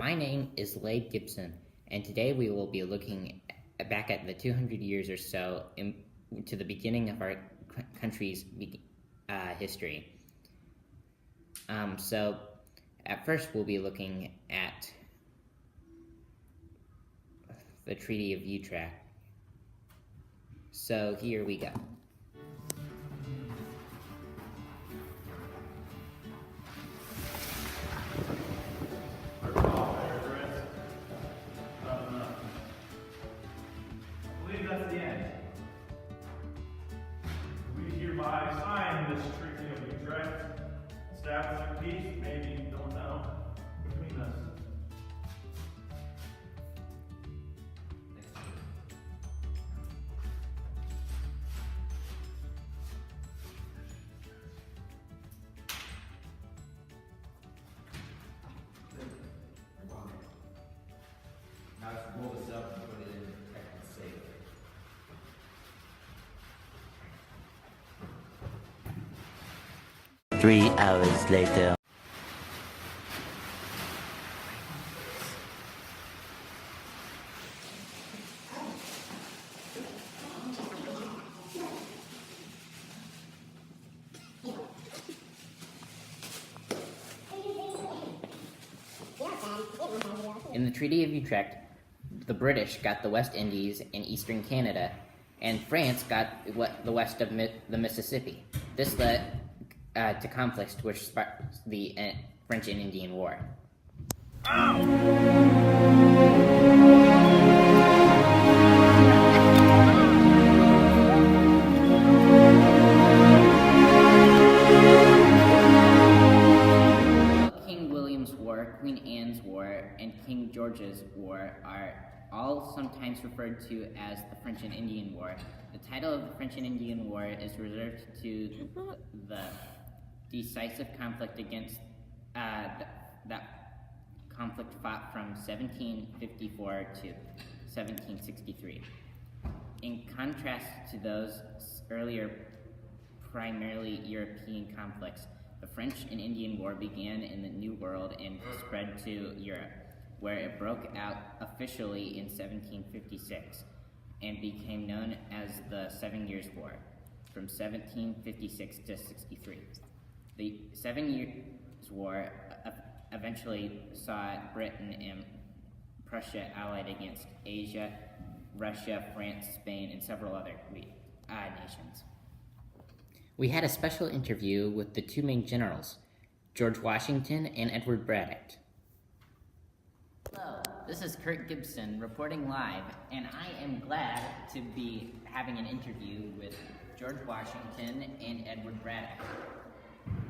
My name is Lade Gibson, and today we will be looking back at the 200 years or so to the beginning of our country's history. So, at first we'll be looking at the Treaty of Utrecht. So, here we go. That's the end. We hereby sign this Treaty of Utrecht, establishing peace, maybe you don't know, between us. Now let's roll this up and put it in protected safe. Three hours later. In the Treaty of Utrecht, the British got the West Indies and eastern Canada, and France got the west of the Mississippi. This led to conflicts which sparked the French and Indian War. King William's War, Queen Anne's War, and King George's War are all sometimes referred to as the French and Indian War. The title of the French and Indian War is reserved to the decisive conflict against that conflict fought from 1754 to 1763. In contrast to those earlier primarily European conflicts, the French and Indian War began in the New World and spread to Europe, where it broke out officially in 1756 and became known as the 7 Years' War, from 1756 to 63. The 7 Years' War eventually saw Britain and Prussia allied against Asia, Russia, France, Spain, and several other nations. We had a special interview with the two main generals, George Washington and Edward Braddock. Hello, this is Kurt Gibson reporting live, and I am glad to be having an interview with George Washington and Edward Braddock.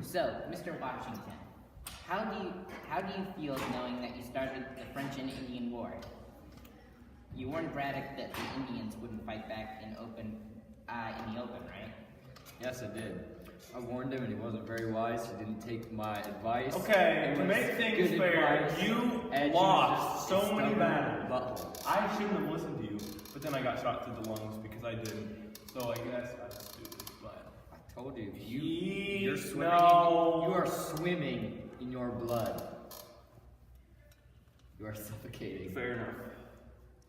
So, Mr. Washington, how do you feel knowing that you started the French and Indian War? You warned Braddock that the Indians wouldn't fight back in the open, right? Yes, I did. I warned him and he wasn't very wise. He didn't take my advice. Okay, It to was make things good fair, advice, you and he was lost just so many stubborn battles. butthole. I shouldn't have listened to you, but then I got shot through the lungs because I didn't. So I guess I was stupid, but I told you, He- you're swimming. no. You are swimming in your blood. You are suffocating. fair enough.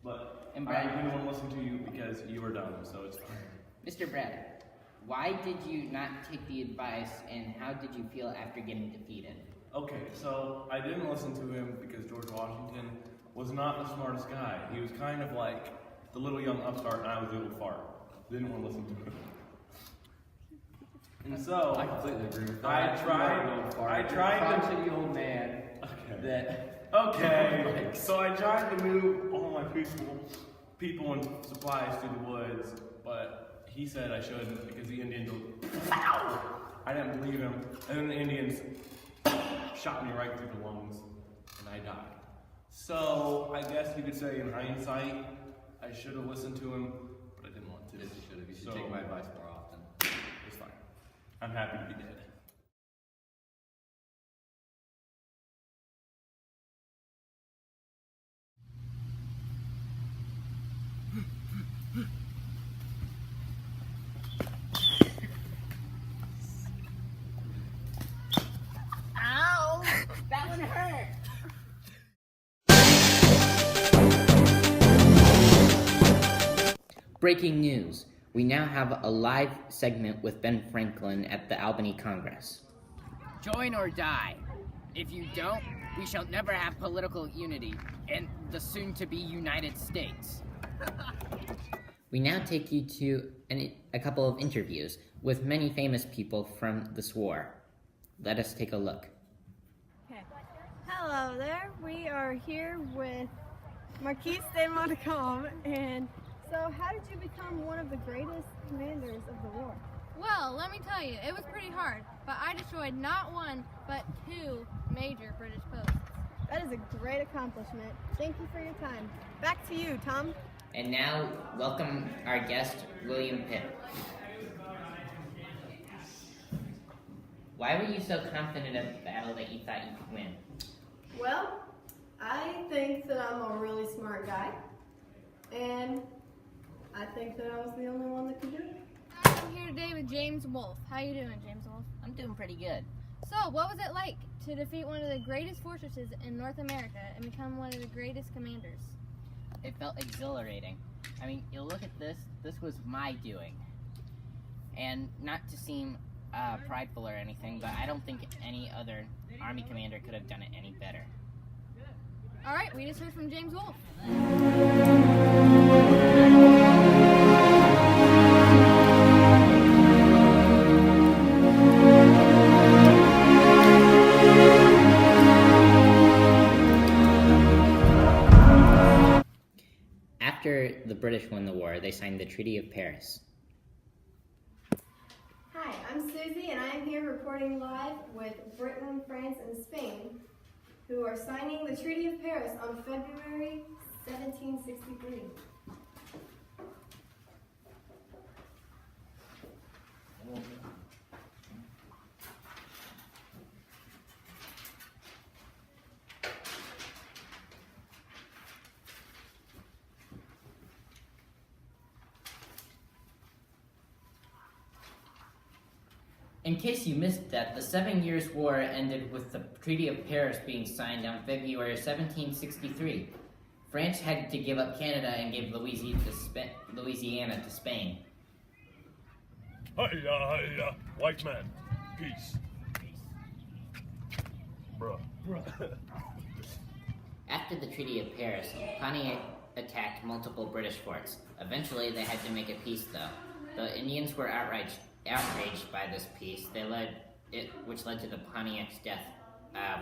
But And I Brad- didn't want to listen to you because you were dumb, so it's fine. Mr. Braddock, why did you not take the advice, and how did you feel after getting defeated? Okay, so I didn't listen to him because George Washington was not the smartest guy. He was kind of like the little young upstart, and I was the little fart. Didn't want to listen to him. And so I completely agree with that. I tried- You are a little fart. I You're a tried to- crotchety old man Okay. that. Okay, so I tried to move all my people and supplies through the woods, but he said I shouldn't because the Indians were, I didn't believe him, and then the Indians shot me right through the lungs, and I died. So I guess you could say in hindsight, I should have listened to him, but I didn't want to. Yes, you should have. You should So- take my advice more often. It's fine. I'm happy to be dead. Ow! That one hurt! Breaking news. We now have a live segment with Ben Franklin at the Albany Congress. Join or die. If you don't, we shall never have political unity in the soon-to-be United States. We now take you to a couple of interviews with many famous people from this war. Let us take a look. Okay. Hello there. We are here with Marquise de Montcalm. And so, how did you become one of the greatest commanders of the war? Well, let me tell you, it was pretty hard, but I destroyed not one, but 2 major British posts. That is a great accomplishment. Thank you for your time. Back to you, Tom. And now, welcome our guest, William Pitt. Why were you so confident of the battle that you thought you could win? Well, I think that I'm a really smart guy. And I think that I was the only one that could do it. I'm here today with James Wolfe. How you doing, James Wolfe? I'm doing pretty good. So, what was it like to defeat one of the greatest fortresses in North America and become one of the greatest commanders? It felt exhilarating. I mean, you look at this was my doing. And not to seem prideful or anything, but I don't think any other Army commander could have done it any better. All right, we just heard from James Wolfe. After the British won the war, they signed the Treaty of Paris. Hi, I'm Susie, and I am here reporting live with Britain, France, and Spain, who are signing the Treaty of Paris on February 1763. In case you missed that, the 7 Years' War ended with the Treaty of Paris being signed on February 1763. France had to give up Canada and give Louisiana to Spain. Hiya, hiya, white man, peace. Bruh. After the Treaty of Paris, Pontiac attacked multiple British forts. Eventually, they had to make a peace, though. The Indians were outraged by this peace, which led to the Pontiac's death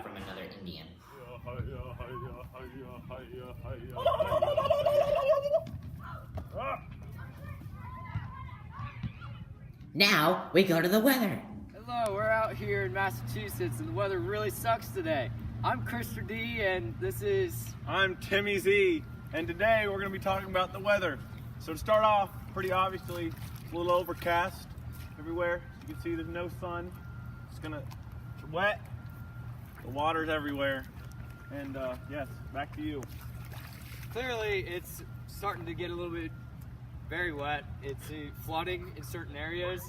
from another Indian. Now we go to the weather. Hello, we're out here in Massachusetts and the weather really sucks today. I'm Christopher D and this is... I'm Timmy Z, and today we're going to be talking about the weather. So to start off, pretty obviously, it's a little overcast everywhere. You can see there's no sun. It's wet. The water's everywhere. And yes, back to you. Clearly, it's starting to get a little bit very wet. It's flooding in certain areas,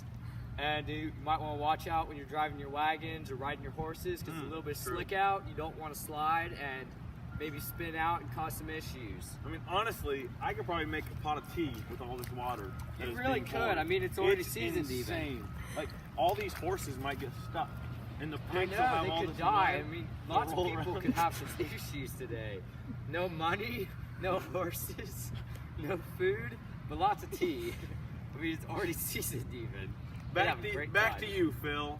and you might want to watch out when you're driving your wagons or riding your horses because it's a little bit slick out. You don't want to slide and maybe spin out and cause some issues. I mean, honestly, I could probably make a pot of tea with all this water. that You is really being poured. could. I mean, it's already It's seasoned even. insane. Like, all these horses might get stuck. And the I pigs will have know, all they could this die. mud. I mean, They'll lots of roll people around. could have some issues today. No money, no horses, no food, but lots of tea. I mean, it's already seasoned even. They'd have a great Back time. to you, Phil.